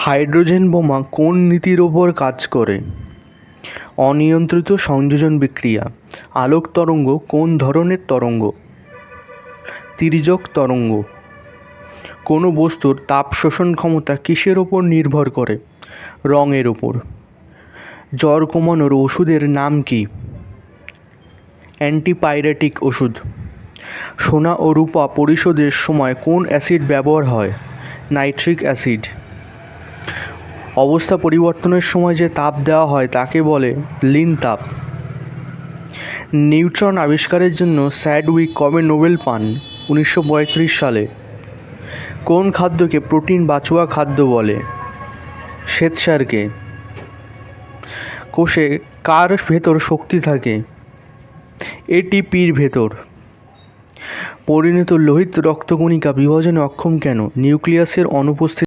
Hydrogen বোমা কোন নীতির ওপর কাজ করে? অনিয়ন্ত্রিত সংযোজন বিক্রিয়া। আলোক তরঙ্গ কোন ধরনের তরঙ্গ? তির্যক তরঙ্গ। কোনো বস্তুর তাপ শোষণ ক্ষমতা কিসের ওপর নির্ভর করে? রঙের ওপর। জ্বর কমানোর ওষুধের নাম কি? অ্যান্টিপাইরেটিক ওষুধ। সোনা ও রূপা পরিশোধের সময় কোন অ্যাসিড ব্যবহার হয়? Nitric acid. অবস্থা পরিবর্তনের সময় যে তাপ দেওয়া হয় তাকে বলে লিন তাপ। নিউট্রন আবিষ্কারের জন্য স্যাডউইক কবে নোবেল পান? 1935 সালে। কোন খাদ্যকে প্রোটিন বাঁচুয়া খাদ্য বলে? শ্বেতসারকে। কোষে কার ভেতর শক্তি থাকে? এটিপির ভেতর। পরিণত লোহিত রক্তকণিকা বিভাজনে অক্ষম কেন? নিউক্লিয়াসের অনুপস্থিতি।